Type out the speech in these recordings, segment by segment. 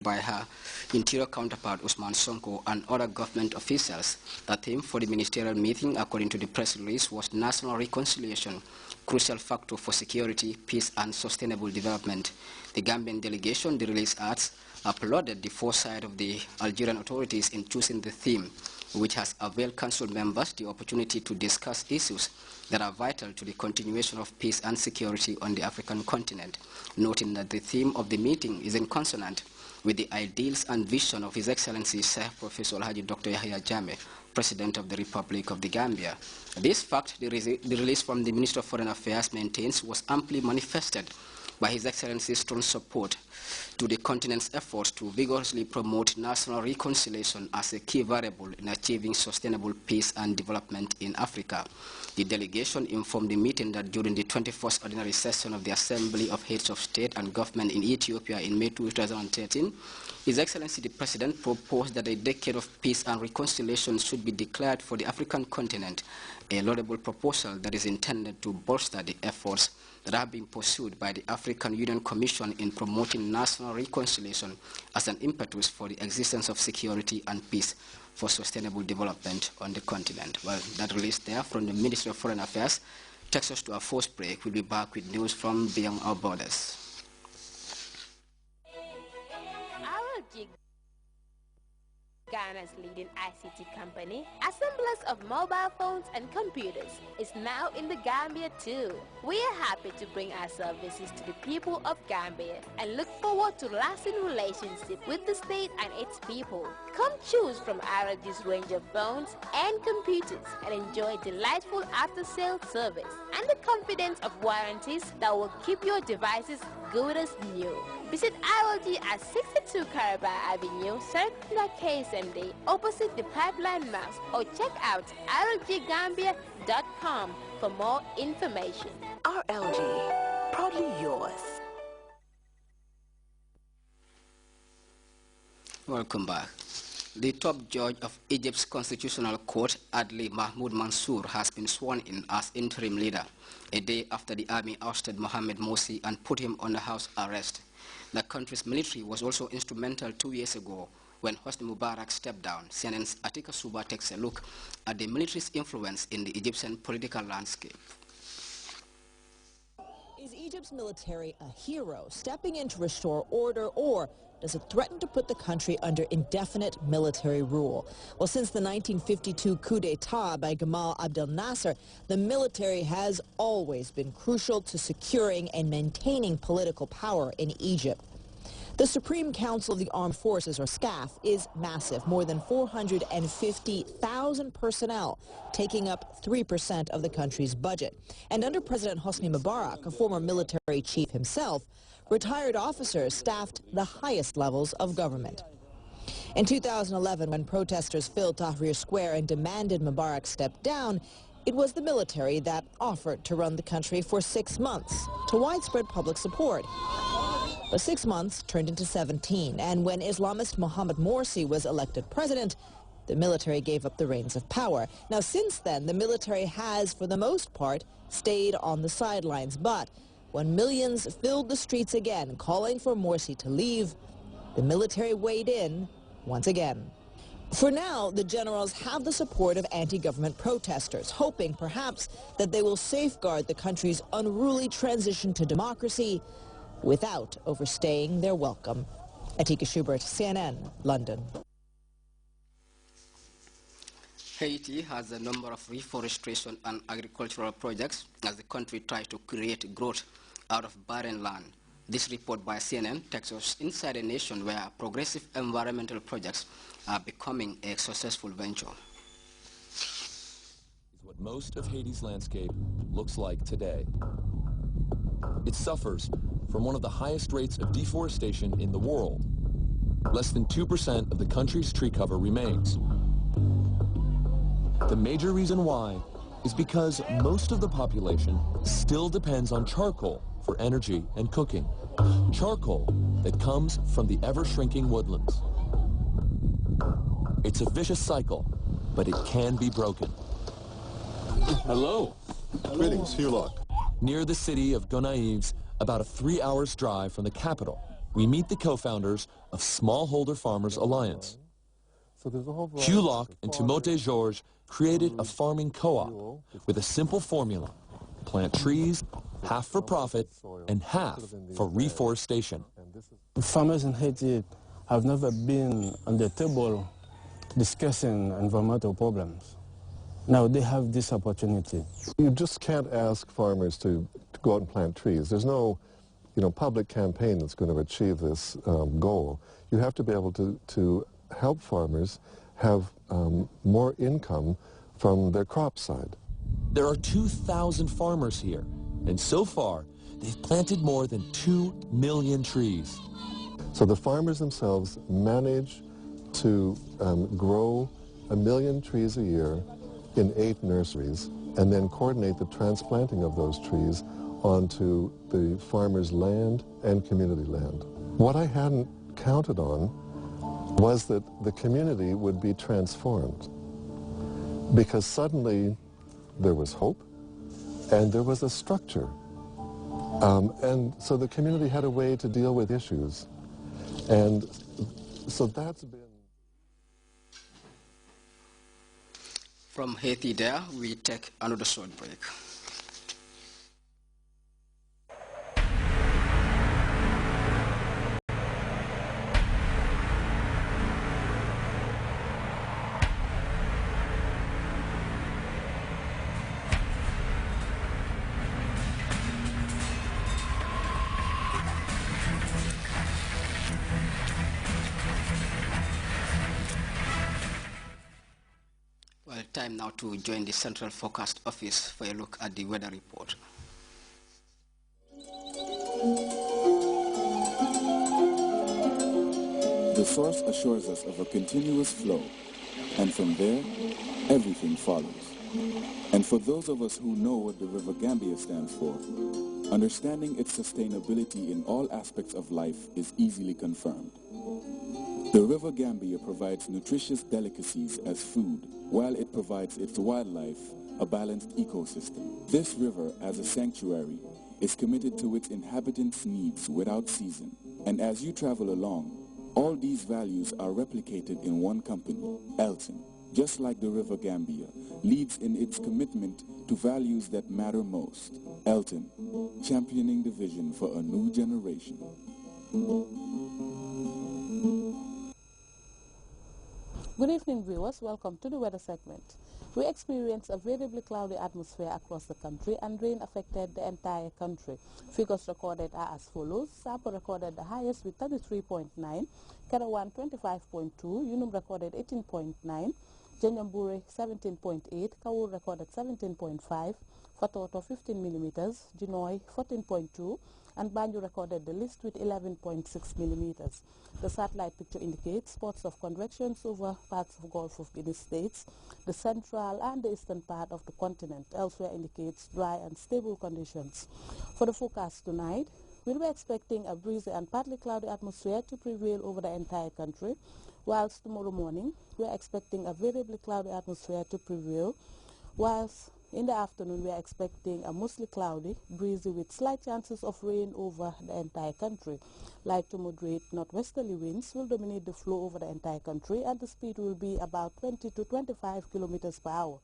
by her interior counterpart Usman Sonko and other government officials. The theme for the ministerial meeting, according to the press release, was national reconciliation, crucial factor for security, peace and sustainable development. The Gambian delegation, the release adds, applauded the foresight of the Algerian authorities in choosing the theme, which has availed council members the opportunity to discuss issues that are vital to the continuation of peace and security on the African continent, noting that the theme of the meeting is in consonant with the ideals and vision of His Excellency Sir Professor Alhaji Dr. Yahya Jammeh, President of the Republic of the Gambia. This fact, the release from the Minister of Foreign Affairs maintains, was amply manifested by His Excellency's strong support to the continent's efforts to vigorously promote national reconciliation as a key variable in achieving sustainable peace and development in Africa. The delegation informed the meeting that during the 21st ordinary session of the Assembly of Heads of State and Government in Ethiopia in May 2013, His Excellency the President proposed that a decade of peace and reconciliation should be declared for the African continent, a laudable proposal that is intended to bolster the efforts that have been pursued by the African Union Commission in promoting national reconciliation as an impetus for the existence of security and peace for sustainable development on the continent. Well, that release there from the Ministry of Foreign Affairs takes us to our first break. We'll be back with news from beyond our borders. Ghana's leading ICT company, assemblers of mobile phones and computers, is now in the Gambia too. We are happy to bring our services to the people of Gambia and look forward to lasting relationship with the state and its people. Come choose from RLG's range of phones and computers and enjoy delightful after-sale service and the confidence of warranties that will keep your devices good as new. Visit RLG at 62 Caraba Avenue, Circular KSMD, opposite the Pipeline Mouse, or check out rlggambia.com for more information. RLG, proudly yours. Welcome back. The top judge of Egypt's constitutional court, Adli Mahmoud Mansour, has been sworn in as interim leader, a day after the army ousted Mohamed Morsi and put him under house arrest. The country's military was also instrumental 2 years ago when Hosni Mubarak stepped down. CNN's Atika Suba takes a look at the military's influence in the Egyptian political landscape. Is Egypt's military a hero stepping in to restore order, or does it threaten to put the country under indefinite military rule? Well, since the 1952 coup d'etat by Gamal Abdel Nasser, the military has always been crucial to securing and maintaining political power in Egypt. The Supreme Council of the Armed Forces, or SCAF, is massive, more than 450,000 personnel, taking up 3% of the country's budget. And under President Hosni Mubarak, a former military chief himself, retired officers staffed the highest levels of government. In 2011, when protesters filled Tahrir Square and demanded Mubarak step down, it was the military that offered to run the country for 6 months, to widespread public support. But 6 months turned into 17, and when Islamist Mohamed Morsi was elected president, the military gave up the reins of power. Now, since then, the military has, for the most part, stayed on the sidelines. But when millions filled the streets again, calling for Morsi to leave, the military weighed in once again. For now, the generals have the support of anti-government protesters, hoping perhaps that they will safeguard the country's unruly transition to democracy without overstaying their welcome. Atika Schubert, CNN, London. Haiti has a number of reforestation and agricultural projects as the country tries to create growth out of barren land. This report by CNN takes us inside a nation where progressive environmental projects are becoming a successful venture. What most of Haiti's landscape looks like today. It suffers from one of the highest rates of deforestation in the world. Less than 2% of the country's tree cover remains. The major reason why is because most of the population still depends on charcoal for energy and cooking. Charcoal that comes from the ever-shrinking woodlands. It's a vicious cycle, but it can be broken. Hello. Greetings, Hulock. Near the city of Gonaives, about a 3 hours drive from the capital, we meet the co-founders of Smallholder Farmers Alliance. Hugh Locke and Timote Georges created a farming co-op with a simple formula: plant trees, half for profit and half for reforestation. Farmers in Haiti have never been on the table discussing environmental problems. Now they have this opportunity. You just can't ask farmers to go out and plant trees. There's no public campaign that's going to achieve this goal. You have to be able to help farmers have more income from their crop side. There are 2,000 farmers here, and so far they've planted more than 2 million trees. So the farmers themselves manage to grow 1 million trees a year in 8 nurseries, and then coordinate the transplanting of those trees onto the farmers' land and community land. What I hadn't counted on was that the community would be transformed, because suddenly there was hope and there was a structure. And so the community had a way to deal with issues. And so that's been... From Haiti there, we take another short break. Well, time now to join the Central Forecast Office for a look at the weather report. The source assures us of a continuous flow, and from there, everything follows. And for those of us who know what the River Gambia stands for, understanding its sustainability in all aspects of life is easily confirmed. The River Gambia provides nutritious delicacies as food, while it provides its wildlife a balanced ecosystem. This river, as a sanctuary, is committed to its inhabitants' needs without season. And as you travel along, all these values are replicated in one company, Elton, just like the River Gambia, leads in its commitment to values that matter most. Elton, championing the vision for a new generation. Good evening, viewers. Welcome to the weather segment. We experienced a variably cloudy atmosphere across the country, and rain affected the entire country. Figures recorded are as follows. Sapa recorded the highest with 33.9, Kerawan 25.2, Unum recorded 18.9, Jenyambure 17.8, Kawur recorded 17.5, Fatoto 15 millimeters, Jinoy 14.2, and Banjul recorded the least with 11.6 millimeters. The satellite picture indicates spots of convection over parts of Gulf of Guinea states, the central and the eastern part of the continent. Elsewhere indicates dry and stable conditions. For the forecast tonight, we'll be expecting a breezy and partly cloudy atmosphere to prevail over the entire country, whilst tomorrow morning we're expecting a variably cloudy atmosphere to prevail, whilst in the afternoon, we are expecting a mostly cloudy, breezy with slight chances of rain over the entire country. Light to moderate northwesterly winds will dominate the flow over the entire country, and the speed will be about 20 to 25 kilometers per hour.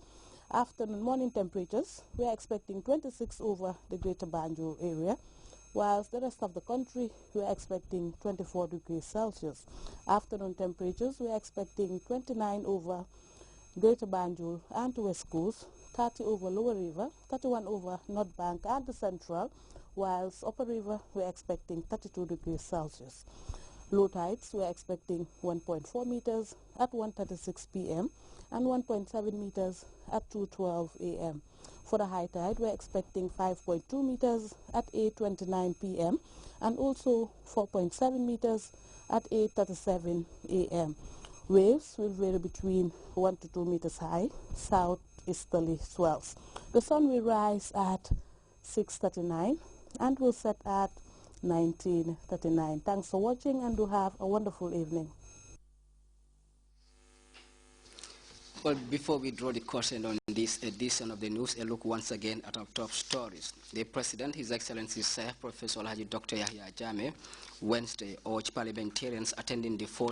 Afternoon morning temperatures, we are expecting 26 over the greater Banjul area, whilst the rest of the country, we are expecting 24 degrees Celsius. Afternoon temperatures, we are expecting 29 over greater Banjul and West Coast, 30 over Lower River, 31 over North Bank and the Central, whilst Upper River we're expecting 32 degrees Celsius. Low tides we're expecting 1.4 meters at 1:36 p.m. and 1.7 meters at 2:12 a.m. For the high tide we're expecting 5.2 meters at 8:29 p.m. and also 4.7 meters at 8:37 a.m. Waves will vary between 1 to 2 meters high, southeasterly swells. The sun will rise at 6:39 and will set at 19:39. Thanks for watching and do have a wonderful evening. Well, before we draw the curtain on this edition of the news, a look once again at our top stories. The President, His Excellency Sir Professor Alhaji Dr. Yahya Jammeh, Wednesday urged parliamentarians attending the 4th